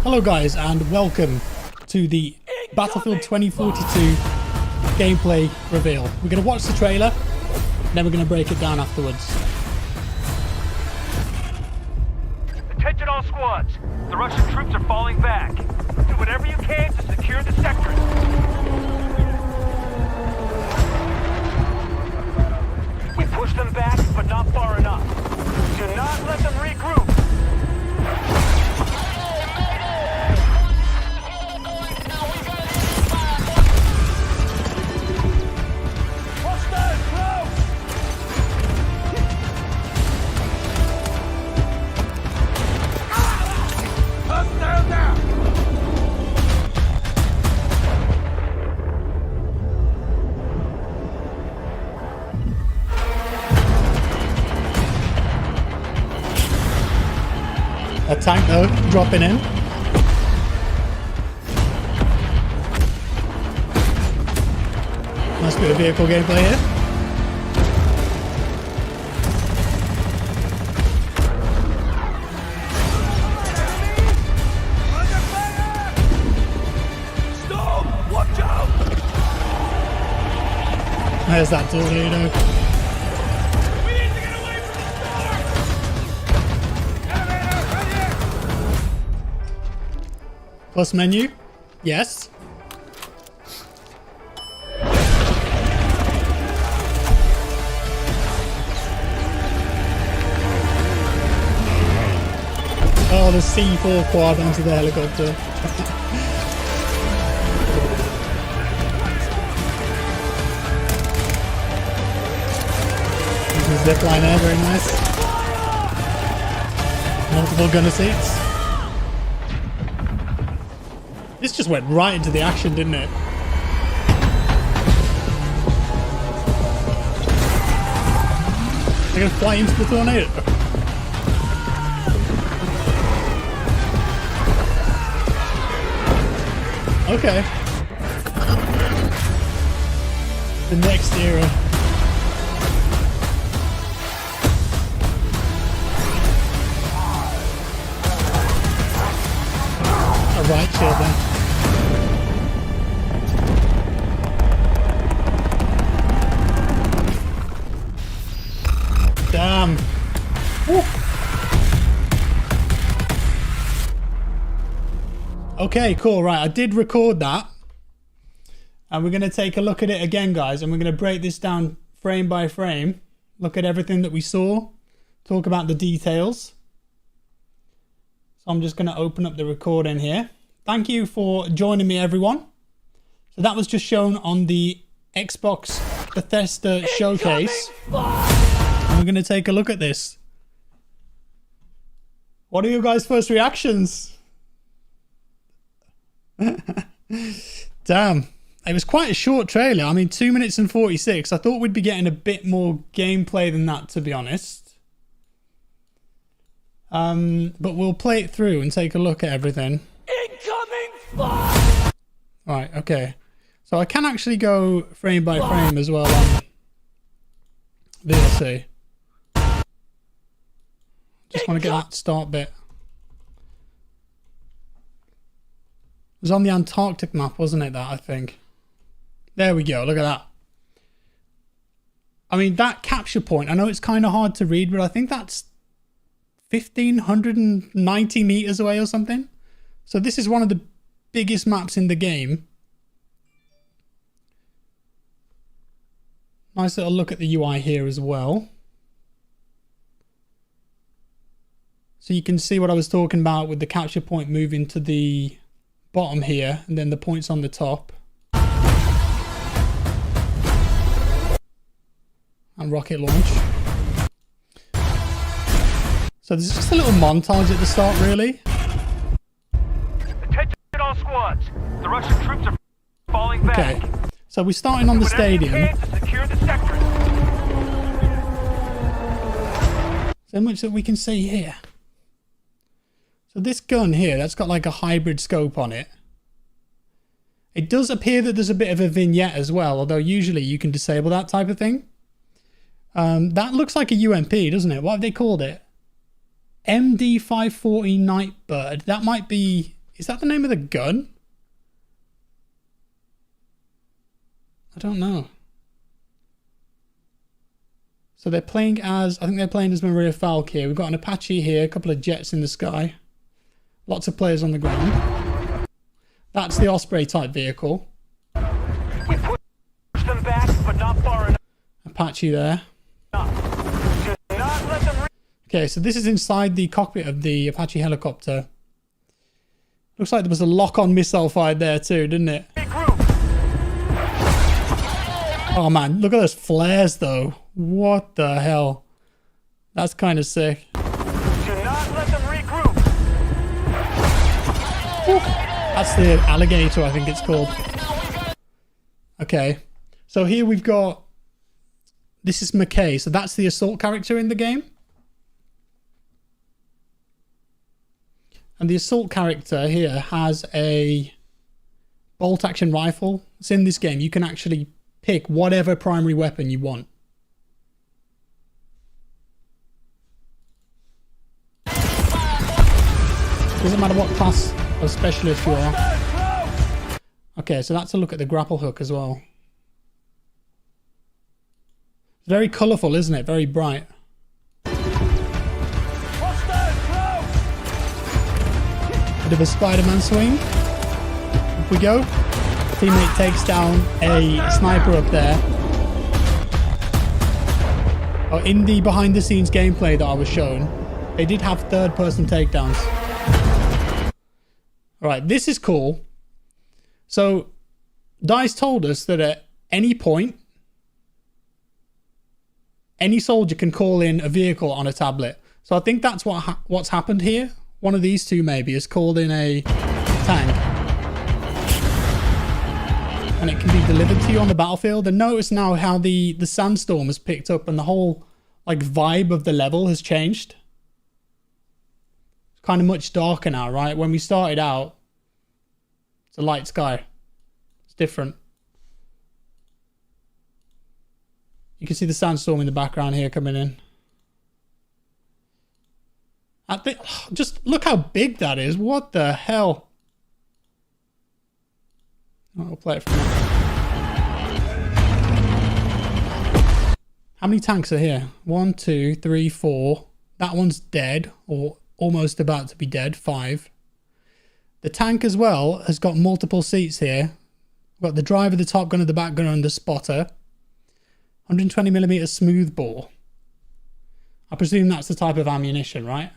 Hello guys and welcome to the Battlefield 2042 gameplay reveal. We're going to watch the trailer, then we're going to break it down afterwards. Attention all squads. The Russian troops are falling back. Do whatever you can to secure the sector. We push them back, but not far enough. Do not let them regroup. A tank though, dropping in. Nice bit of vehicle gameplay here. Stop! Watch out! There's that tornado. Plus menu, yes. Oh, the C4 quad onto the helicopter. This is zipliner, very nice. Multiple gunner seats. This just went right into the action, didn't it? They're gonna fly into the tornado. Okay. The next era. A right shield then. Damn. Woo. Okay, cool. Right, I did record that. And we're going to take a look at it again, guys. And we're going to break this down frame by frame. Look at everything that we saw. Talk about the details. So I'm just going to open up the recording here. Thank you for joining me, everyone. So that was just shown on the Xbox Bethesda showcase. We're going to take a look at this. What are your guys' first reactions? Damn. It was quite a short trailer. I mean, 2 minutes and 46. I thought we'd be getting a bit more gameplay than that, to be honest. But we'll play it through and take a look at everything. Incoming fire! Right, okay. So I can actually go frame by frame as well on VLC. Just want to get that start bit. It was on the Antarctic map, wasn't it, that, I think? There we go, look at that. I mean, that capture point, I know it's kind of hard to read, but I think that's 1,590 meters away or something. So this is one of the biggest maps in the game. Nice little look at the UI here as well. So you can see what I was talking about with the capture point moving to the bottom here, and then the points on the top. And rocket launch. So there's just a little montage at the start, really. Attention all squads. The Russian troops are falling back. Okay, so we're starting on the stadium. To secure the sector. So much that we can see here. So this gun here, that's got like a hybrid scope on it. It does appear that there's a bit of a vignette as well, although usually you can disable that type of thing. That looks like a UMP, doesn't it? What have they called it? MD540 Nightbird. That might be Is that the name of the gun? I don't know. So they're playing as, I think they're playing as Maria Falk here. We've got an Apache here, a couple of jets in the sky. Lots of players on the ground. That's the Osprey type vehicle. We push them back, but not far enough. Apache there. Do not let them Okay, so this is inside the cockpit of the Apache helicopter. Looks like there was a lock-on missile fired there too, didn't it? regroup. Oh man, look at those flares though. What the hell? That's kind of sick. Do not let them regroup. That's the alligator, I think it's called. Okay, so here we've got... This is McKay, so that's the assault character in the game. And the assault character here has a bolt action rifle. It's in this game. You can actually pick whatever primary weapon you want. Doesn't matter what class of specialist you are. Okay, so that's a look at the grapple hook as well. It's very colourful, isn't it? Very bright. Bit of a Spider-Man swing. Up we go. Teammate takes down a sniper up there. Oh, in the behind-the-scenes gameplay that I was shown, they did have third-person takedowns. Alright, this is cool. So, DICE told us that at any point, any soldier can call in a vehicle on a tablet. So I think that's what's happened here. One of these two maybe has called in a tank. And it can be delivered to you on the battlefield. And notice now how the sandstorm has picked up and the whole like vibe of the level has changed. It's kind of much darker now, right? When we started out, it's a light sky. It's different. You can see the sandstorm in the background here coming in. I think, just look how big that is. What the hell? I'll play it from there. How many tanks are here? 1, 2, 3, 4. That one's dead, or almost about to be dead. 5. The tank as well has got multiple seats here. We've got the driver, the top gunner, the back gunner, and the spotter. 120mm smoothbore. I presume that's the type of ammunition, right?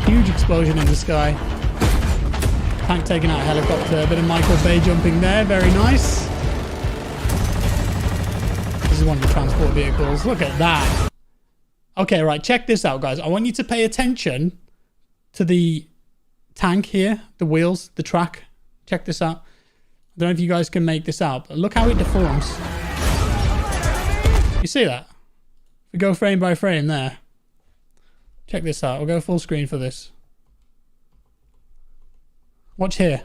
Huge explosion in the sky. Tank taking out a helicopter. A bit of Michael Bay jumping there. Very nice. This is one of the transport vehicles. Look at that. Okay, right. Check this out, guys. I want you to pay attention to the tank here. The wheels, the track. Check this out. I don't know if you guys can make this out, but look how it deforms. You see that? If we go frame by frame there. Check this out. We'll go full screen for this. Watch here.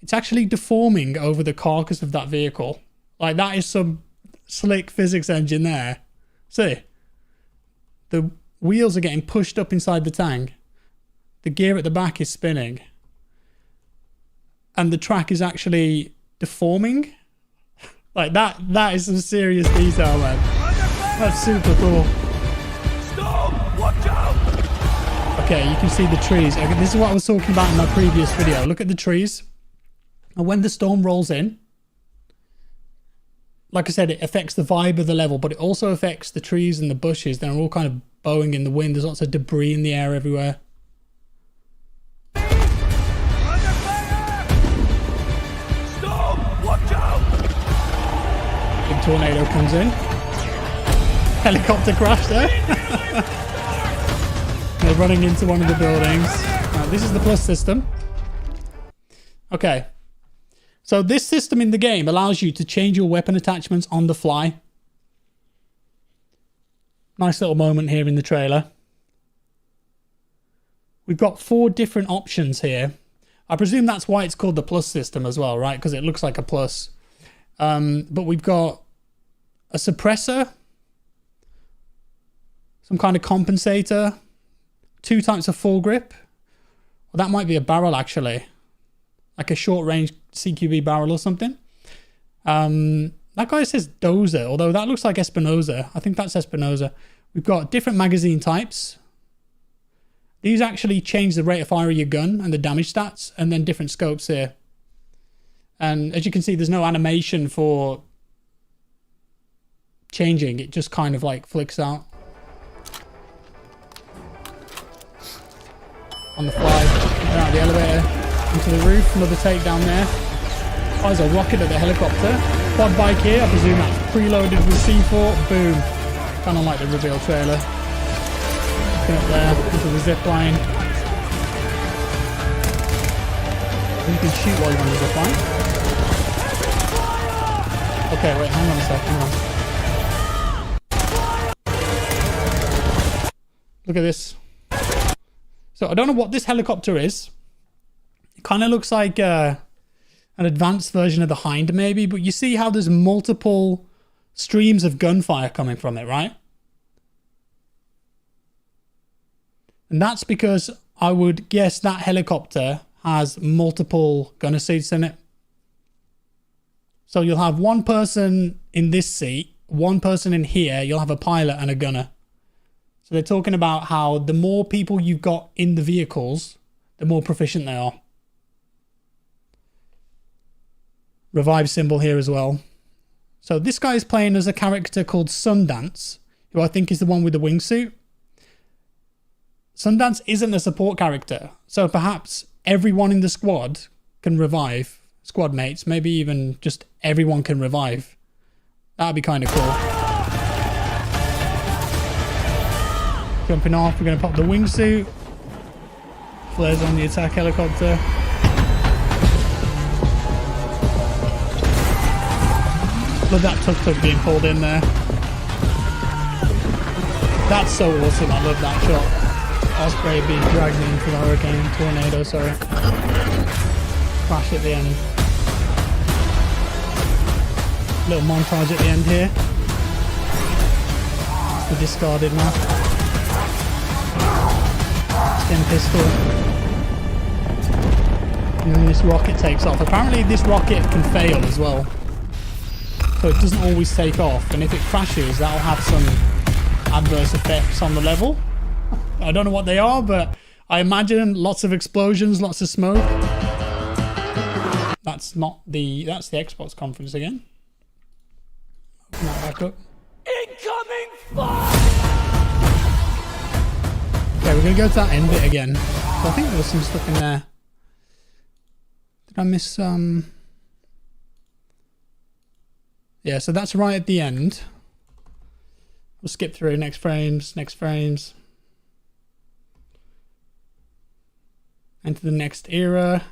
It's actually deforming over the carcass of that vehicle. Like, that is some slick physics engine there. See? The wheels are getting pushed up inside the tank. The gear at the back is spinning. And the track is actually deforming. Like, that is some serious detail, man. That's super cool. Stop! Watch out! Okay, you can see the trees. Okay, this is what I was talking about in my previous video. Look at the trees. And when the storm rolls in, like I said, it affects the vibe of the level, but it also affects the trees and the bushes. They're all kind of bowing in the wind. There's lots of debris in the air everywhere. Stop! Watch out! Big tornado comes in. Helicopter crash there. They're running into one of the buildings. This is the plus system. Okay. So this system in the game allows you to change your weapon attachments on the fly. Nice little moment here in the trailer. We've got 4 different options here. I presume that's why it's called the plus system as well, right? Because it looks like a plus. But we've got a suppressor, some kind of compensator, 2 types of foregrip. Well, that might be a barrel actually, like a short range CQB barrel or something. That guy says Dozer, although that looks like Espinosa. I think that's Espinosa. We've got different magazine types. These actually change the rate of fire of your gun and the damage stats, and then different scopes here. And as you can see, there's no animation for changing. It just kind of like flicks out on the fly. Out of the elevator into the roof. Another takedown there. Oh, there's a rocket at the helicopter. Quad bike here. I presume that's preloaded with C4. Boom. Kind of like the reveal trailer. Get up there into the zip line. You can shoot while you're on the zip line. Okay, wait, hang on a sec, hang on. Look at this. So I don't know what this helicopter is. It kind of looks like an advanced version of the Hind maybe, but you see how there's multiple streams of gunfire coming from it, right? And that's because I would guess that helicopter has multiple gunner seats in it. So you'll have one person in this seat, one person in here, you'll have a pilot and a gunner. So they're talking about how the more people you've got in the vehicles, the more proficient they are. Revive symbol here as well. So this guy is playing as a character called Sundance, who I think is the one with the wingsuit. Sundance isn't a support character, so perhaps everyone in the squad can revive. Squad mates, maybe even just everyone can revive. That'd be kind of cool. Jumping off, we're going to pop the wingsuit. Flares on the attack helicopter. Look at that tuk-tuk being pulled in there. That's so awesome, I love that shot. Osprey being dragged into the tornado, sorry. Crash at the end. Little montage at the end here. It's the discarded map. Stim pistol. And then this rocket takes off. Apparently this rocket can fail as well. So it doesn't always take off. And if it crashes, that'll have some adverse effects on the level. I don't know what they are, but I imagine lots of explosions, lots of smoke. That's the Xbox conference again. Open that back up. Incoming fire! Okay, we're gonna go to that end bit again. So I think there was some stuff in there. Did I miss some? Yeah, so that's right at the end. We'll skip through next frames. Enter the next era.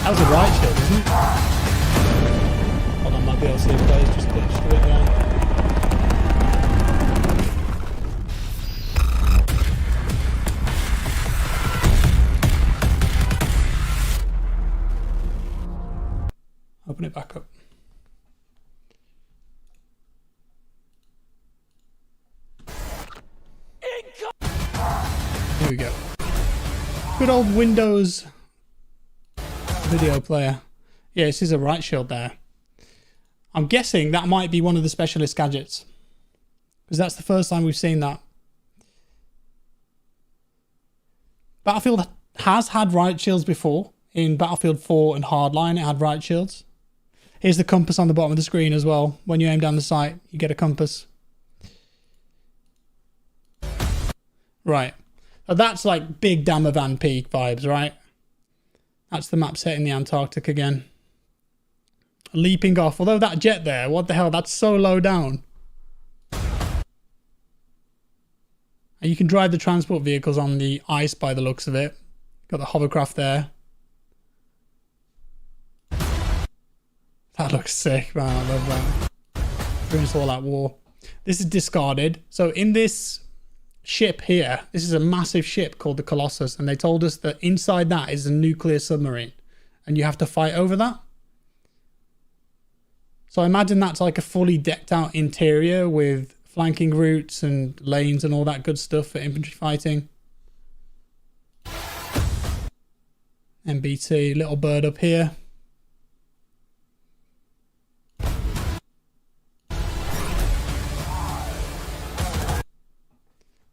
That was a right shield, isn't it? Hold on, my DLC plays just glitched a bit there. Open it back up. Here we go. Good old Windows video player. Yeah, this is a right shield there. I'm guessing that might be one of the specialist gadgets, because that's the first time we've seen that. Battlefield has had right shields before. In Battlefield 4 and Hardline, it had right shields. Here's the compass on the bottom of the screen as well. When you aim down the sight, you get a compass. Right. So that's like big Damavand Peak vibes, right? That's the map set in the Antarctic again. Leaping off. Although that jet there, what the hell? That's so low down. And you can drive the transport vehicles on the ice by the looks of it. Got the hovercraft there. That looks sick, man. I love that. Brings all that war. This is discarded. So in this ship here, this is a massive ship called the Colossus, and they told us that inside that is a nuclear submarine. and you have to fight over that. So I imagine that's like a fully decked out interior with flanking routes and lanes and all that good stuff for infantry fighting. MBT, little bird up here.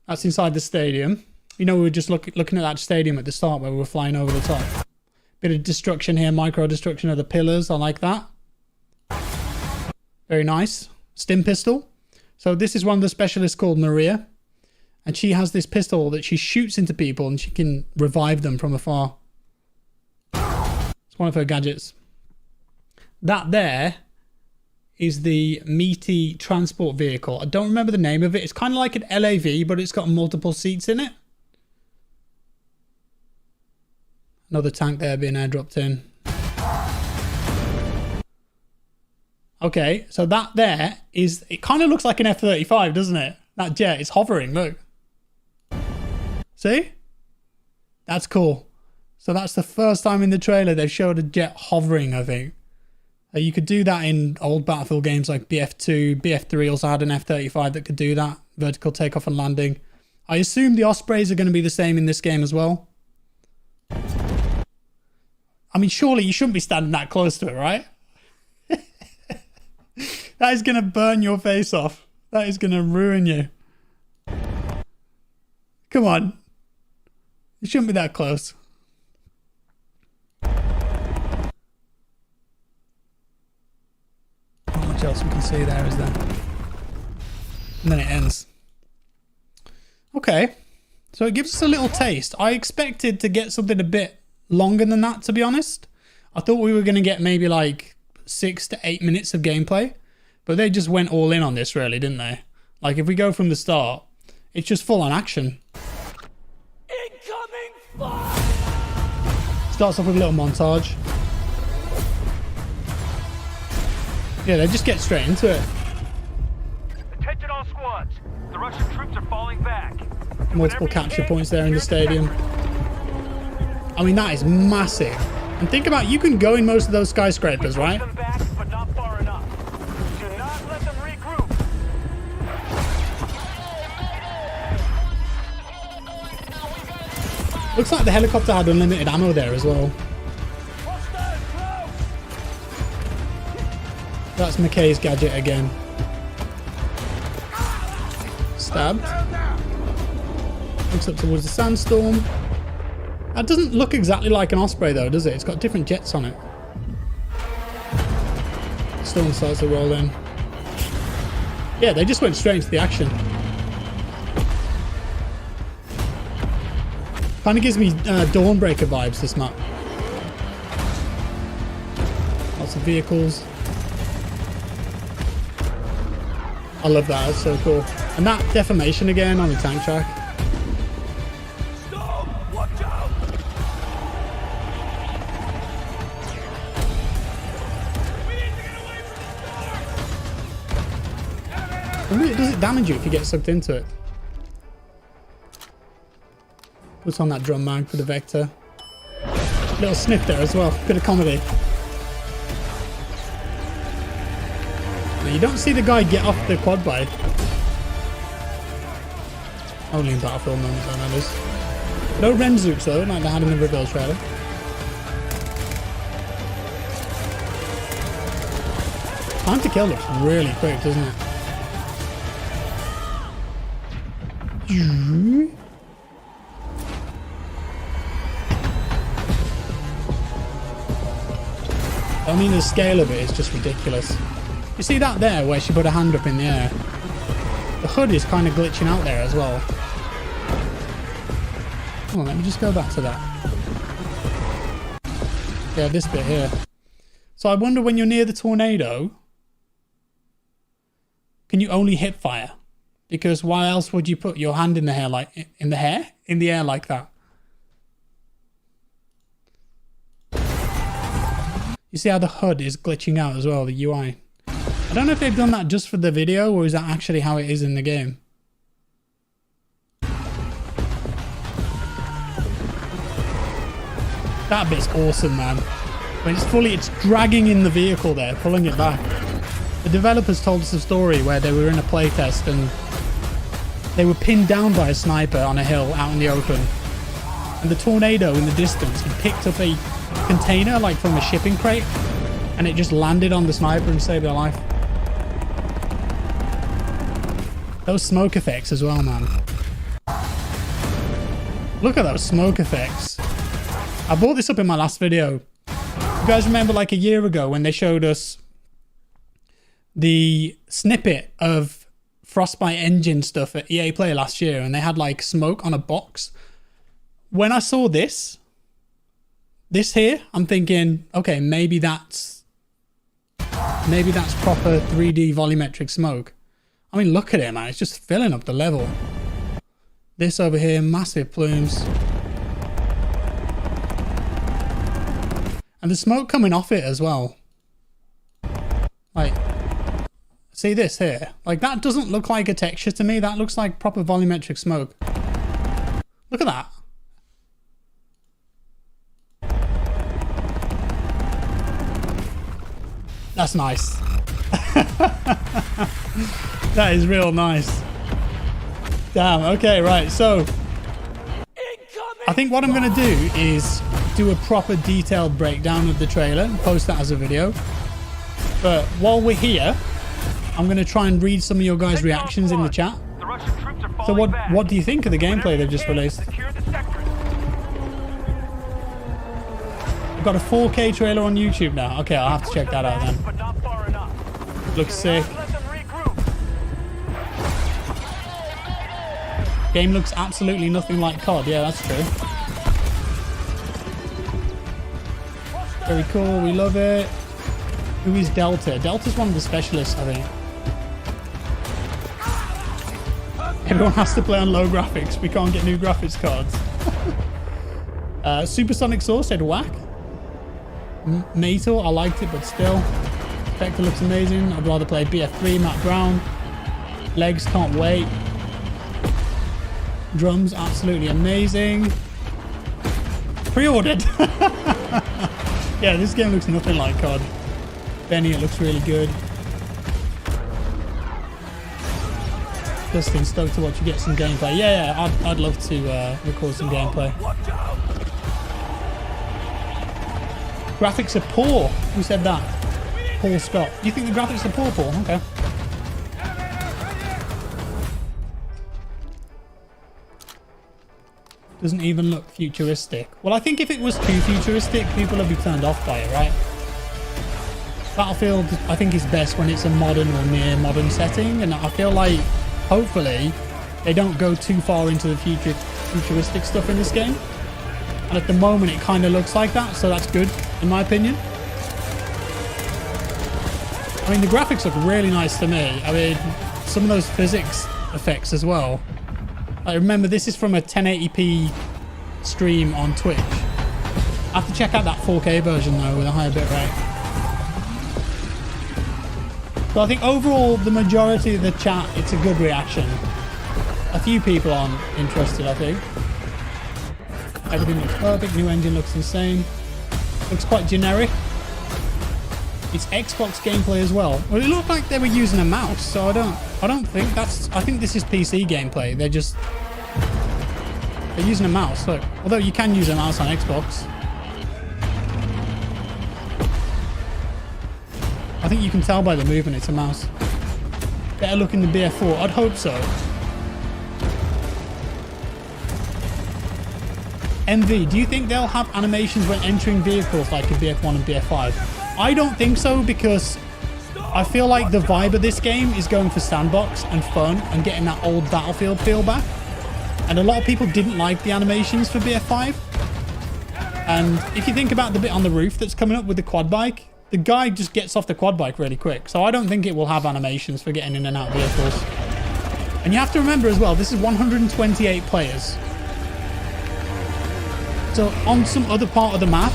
That's inside the stadium. You know, we were just looking at that stadium at the start where we were flying over the top. Bit of destruction here, micro destruction of the pillars. I like that. Very nice. Stim pistol. So this is one of the specialists called Maria. And she has this pistol that she shoots into people and she can revive them from afar. It's one of her gadgets. That there is the meaty transport vehicle. I don't remember the name of it. It's kind of like an LAV, but it's got multiple seats in it. Another tank there being airdropped in. Okay, so that there is... It kind of looks like an F-35, doesn't it? That jet is hovering, look. See? That's cool. So that's the first time in the trailer they've showed a jet hovering, I think. You could do that in old Battlefield games like BF2. BF3 also had an F-35 that could do that. Vertical takeoff and landing. I assume the Ospreys are going to be the same in this game as well. I mean, surely you shouldn't be standing that close to it, right? That is going to burn your face off. That is going to ruin you. Come on. You shouldn't be that close. Not much else we can see there, is there? And then it ends. Okay. So it gives us a little taste. I expected to get something a bit longer than that, to be honest. I thought we were going to get maybe like 6 to 8 minutes of gameplay. But they just went all in on this, really, didn't they? Like, if we go from the start, it's just full on action. Incoming fire! Starts off with a little montage. Yeah, they just get straight into it. Attention all squads. The Russian troops are falling back. Multiple capture points there in the stadium. I mean, that is massive. And think about, you can go in most of those skyscrapers, right? Back, but not far enough. Do not let them regroup. Looks like the helicopter had unlimited ammo there as well. That's McKay's gadget again. Stabbed. Looks up towards the sandstorm. That doesn't look exactly like an Osprey though, does it? It's got different jets on it. Storm starts to roll in. Yeah, they just went straight into the action. Kind of gives me Dawnbreaker vibes, this map. Lots of vehicles. I love that, it's so cool. And that deformation again on the tank track. Does it damage you if you get sucked into it? Puts on that drum mag for the Vector. Little sniff there as well. Bit of comedy. Now, you don't see the guy get off the quad bike. Only in Battlefield moments, that is. No Renzooks though, like they had in the reveal trailer. Time to kill looks really quick, doesn't it? I mean, the scale of it is just ridiculous. You see that there where she put her hand up in the air? The hood is kind of glitching out there as well. Come on, let me just go back to that. Yeah, this bit here. So I wonder, when you're near the tornado, can you only hip fire? Because why else would you put your hand in the hair, like in the air like that? You see how the HUD is glitching out as well, the UI. I don't know if they've done that just for the video, or is that actually how it is in the game? That bit's awesome, man. But it's dragging in the vehicle there, pulling it back. The developers told us a story where they were in a playtest and they were pinned down by a sniper on a hill out in the open. And the tornado in the distance had picked up a container like from a shipping crate and it just landed on the sniper and saved their life. Those smoke effects as well, man. Look at those smoke effects. I brought this up in my last video. You guys remember like a year ago when they showed us the snippet of Frostbite engine stuff at EA Play last year and they had like smoke on a box? When I saw this here, I'm thinking, okay, maybe that's proper 3D volumetric smoke. I mean, look at it, man. It's just filling up the level. This over here, massive plumes. And the smoke coming off it as well. Like, see this here? Like, that doesn't look like a texture to me. That looks like proper volumetric smoke. Look at that. That's nice. That is real nice. Damn, okay, right, so I think what I'm going to do is do a proper detailed breakdown of the trailer and post that as a video. But while we're here, I'm going to try and read some of your guys' reactions in the chat. So what do you think of the gameplay they've just released? We've got a 4K trailer on YouTube now. Okay, I'll have to check that out then. Looks sick. Game looks absolutely nothing like COD. Yeah, that's true. Very cool. We love it. Who is Delta? Delta's one of the specialists, I think. Everyone has to play on low graphics. We can't get new graphics cards. Supersonic Source said whack. Mato, I liked it, but still. Spectre looks amazing. I'd rather play BF3, Matt Brown. Legs, can't wait. Drums, absolutely amazing. Pre-ordered. Yeah, this game looks nothing like COD. Benny, it looks really good. Dustin, stoked to watch you get some gameplay. Yeah, I'd love to record some gameplay. Graphics are poor. Who said that? Paul Scott. You think the graphics are poor, Paul? Okay. Doesn't even look futuristic. Well, I think if it was too futuristic, people would be turned off by it, right? Battlefield, I think, is best when it's a modern or near modern setting, and I feel like, hopefully, they don't go too far into the futuristic stuff in this game. And at the moment, it kind of looks like that, so that's good, in my opinion. I mean, the graphics look really nice to me. I mean, some of those physics effects as well. I remember this is from a 1080p stream on Twitch. I have to check out that 4K version though with a higher bitrate. So I think overall the majority of the chat, it's a good reaction. A few people aren't interested, I think. Everything looks perfect, new engine looks insane. Looks quite generic. It's Xbox gameplay as well. Well, it looked like they were using a mouse, so I don't think that's... I think this is PC gameplay. They're using a mouse, look. Although you can use a mouse on Xbox. I think you can tell by the movement it's a mouse. Better look in the BF4. I'd hope so. MV, do you think they'll have animations when entering vehicles like in BF1 and BF5? I don't think so, because I feel like the vibe of this game is going for sandbox and fun and getting that old Battlefield feel back. And a lot of people didn't like the animations for BF5. And if you think about the bit on the roof that's coming up with the quad bike, the guy just gets off the quad bike really quick. So I don't think it will have animations for getting in and out of vehicles. And you have to remember as well, this is 128 players. So on some other part of the map,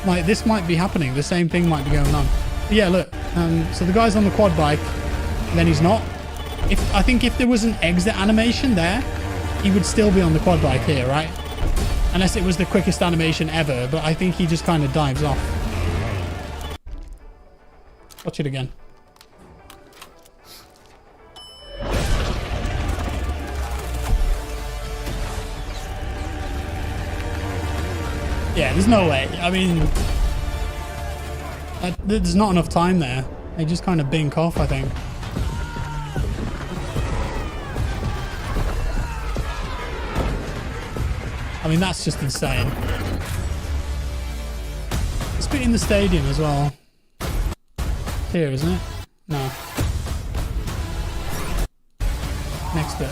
like this might be happening. The same thing might be going on. But yeah, look. So the guy's on the quad bike, and then he's not. I think if there was an exit animation there, he would still be on the quad bike here, right? Unless it was the quickest animation ever, but I think he just kind of dives off. Watch it again. Yeah, there's no way. I mean, there's not enough time there. They just kind of bink off, I think. I mean, that's just insane. It's been in the stadium as well. Here, isn't it? No. Next bit.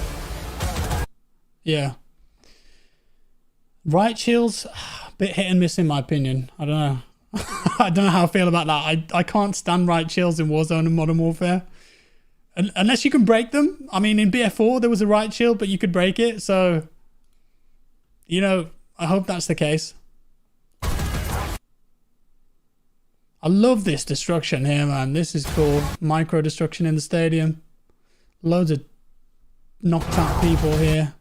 Yeah. Riot shields, a bit hit and miss in my opinion. I don't know. I don't know how I feel about that. I can't stand riot shields in Warzone and Modern Warfare. Unless you can break them. I mean, in BF4 there was a riot shield, but you could break it. So, you know, I hope that's the case. I love this destruction here, man. This is cool. Micro destruction in the stadium. Loads of knocked out people here.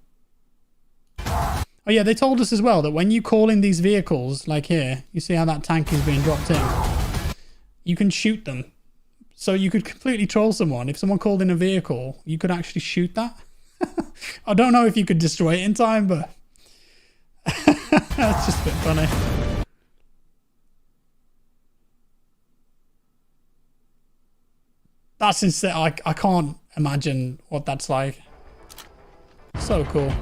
Oh yeah, they told us as well that when you call in these vehicles, like here, you see how that tank is being dropped in? You can shoot them. So you could completely troll someone. If someone called in a vehicle, you could actually shoot that. I don't know if you could destroy it in time, but that's just a bit funny. That's insane. I can't imagine what that's like. So cool.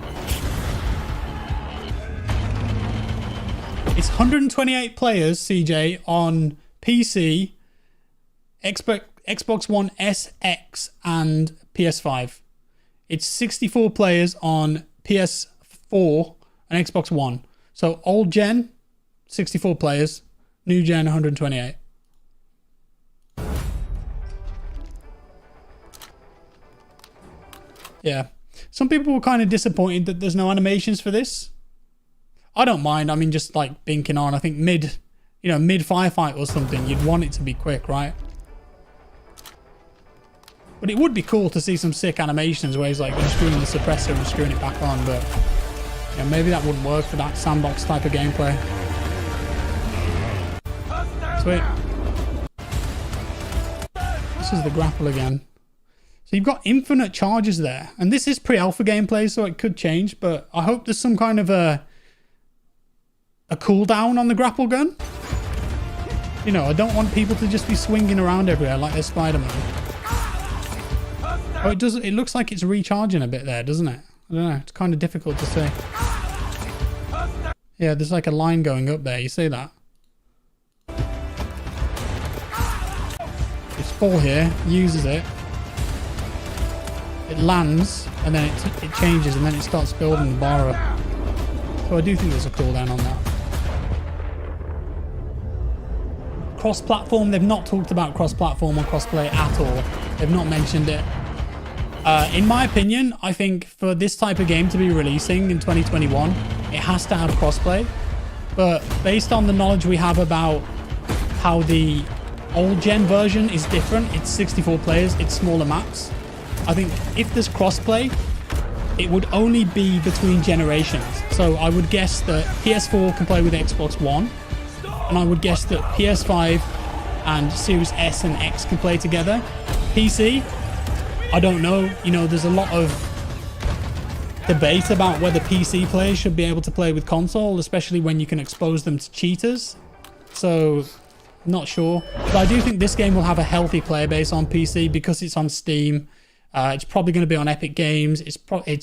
It's 128 players, CJ, on PC, Xbox One SX, and PS5. It's 64 players on PS4 and Xbox One. So old gen, 64 players. New gen, 128. Yeah. Some people were kind of disappointed that there's no animations for this. I don't mind. I mean, just like binking on. I think mid firefight or something, you'd want it to be quick, right? But it would be cool to see some sick animations where he's like unscrewing the suppressor and screwing it back on, but yeah, maybe that wouldn't work for that sandbox type of gameplay. Sweet. This is the grapple again. So you've got infinite charges there, and this is pre-alpha gameplay, so it could change, but I hope there's some kind of a cooldown on the grapple gun. You know, I don't want people to just be swinging around everywhere like they're Spider-Man. Oh, it does. It looks like it's recharging a bit there, doesn't it? I don't know. It's kind of difficult to see. Yeah, there's like a line going up there. You see that? It's full here. Uses it. It lands, and then it changes, and then it starts building the bar up. So I do think there's a cooldown on that. Cross-platform, they've not talked about cross-platform or crossplay at all. They've not mentioned it. In my opinion, I think for this type of game to be releasing in 2021, it has to have crossplay. But based on the knowledge we have about how the old gen version is different, it's 64 players, it's smaller maps. I think if there's crossplay, it would only be between generations. So I would guess that PS4 can play with Xbox One, and I would guess that PS5 and Series S and X can play together. PC, I don't know. You know, there's a lot of debate about whether PC players should be able to play with console, especially when you can expose them to cheaters. So, not sure. But I do think this game will have a healthy player base on PC because it's on Steam. It's probably going to be on Epic Games. It's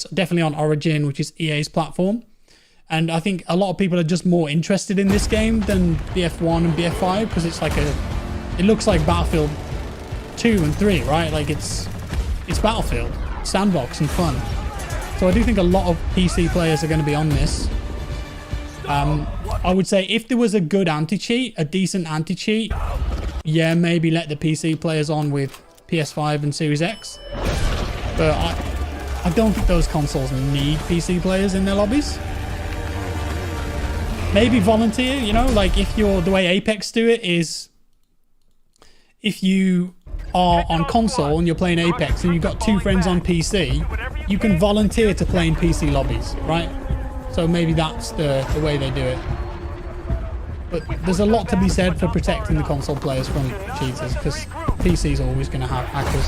definitely on Origin, which is EA's platform. And I think a lot of people are just more interested in this game than BF1 and BF5 because it's like it looks like Battlefield 2 and 3, right? Like it's Battlefield, sandbox and fun. So I do think a lot of PC players are going to be on this. I would say if there was a good anti-cheat, a decent anti-cheat, yeah, maybe let the PC players on with PS5 and Series X. But I don't think those consoles need PC players in their lobbies. Maybe volunteer, you know, like if you're, the way Apex do it is, if you are on console and you're playing Apex and you've got 2 friends on PC, you can volunteer to play in PC lobbies, right? So maybe that's the way they do it. But there's a lot to be said for protecting the console players from cheaters, because PC is always going to have hackers.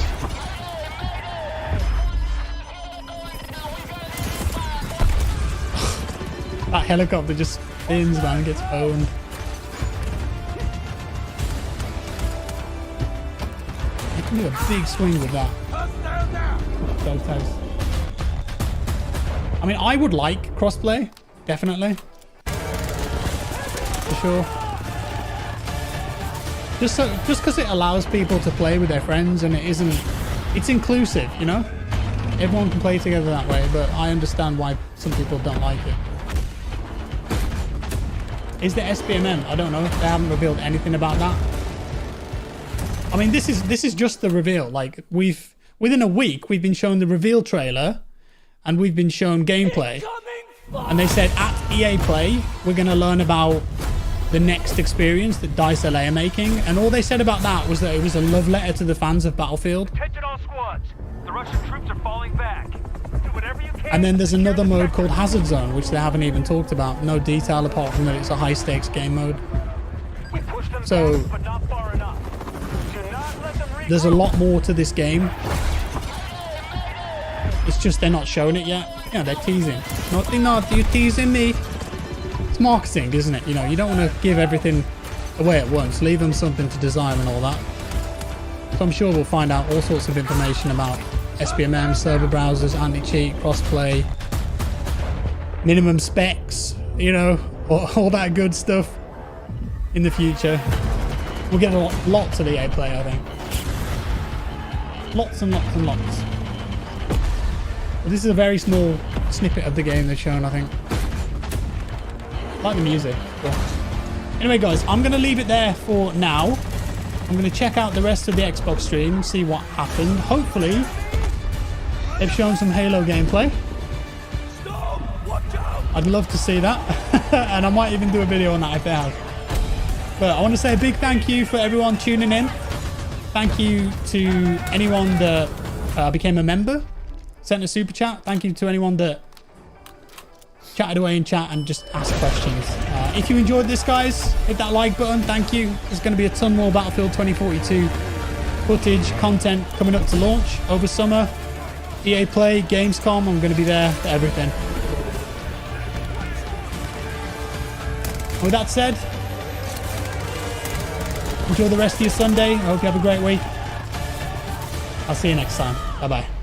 That helicopter just spins, man, gets owned. You can do a big swing with that. So close. I mean, I would like crossplay, definitely. For sure. Just because it allows people to play with their friends, and it's inclusive, you know? Everyone can play together that way, but I understand why some people don't like it. Is there SBMM? I don't know. They haven't revealed anything about that. I mean, this is just the reveal. Like, within a week, we've been shown the reveal trailer, and we've been shown gameplay. And they said at EA Play, we're going to learn about the next experience that Dice LA are making. And all they said about that was that it was a love letter to the fans of Battlefield. Attention all squads. The Russian troops are falling back. Do whatever you can. And then there's another mode called Hazard Zone, which they haven't even talked about. No detail apart from that it's a high-stakes game mode. So but not far enough. Do not let them there's a lot more to this game. It's just they're not showing it yet. You know, they're teasing. Naughty, naughty, you teasing me. It's marketing, isn't it? You know, you don't want to give everything away at once. Leave them something to design and all that. So I'm sure we'll find out all sorts of information about SBMM, server browsers, anti-cheat, crossplay, minimum specs, you know, all that good stuff in the future. We'll get lots of EA Play, I think. Lots and lots and lots. But this is a very small snippet of the game they've shown, I think. I like the music. But anyway, guys, I'm going to leave it there for now. I'm going to check out the rest of the Xbox stream, see what happened. Hopefully, they've shown some Halo gameplay. I'd love to see that. And I might even do a video on that if they have. But I want to say a big thank you for everyone tuning in. Thank you to anyone that became a member, sent a super chat. Thank you to anyone that chatted away in chat and just asked questions. If you enjoyed this, guys, hit that like button. Thank you. There's going to be a ton more Battlefield 2042 footage, content coming up to launch over summer. EA Play, Gamescom, I'm going to be there for everything. With that said, enjoy the rest of your Sunday. I hope you have a great week. I'll see you next time. Bye-bye.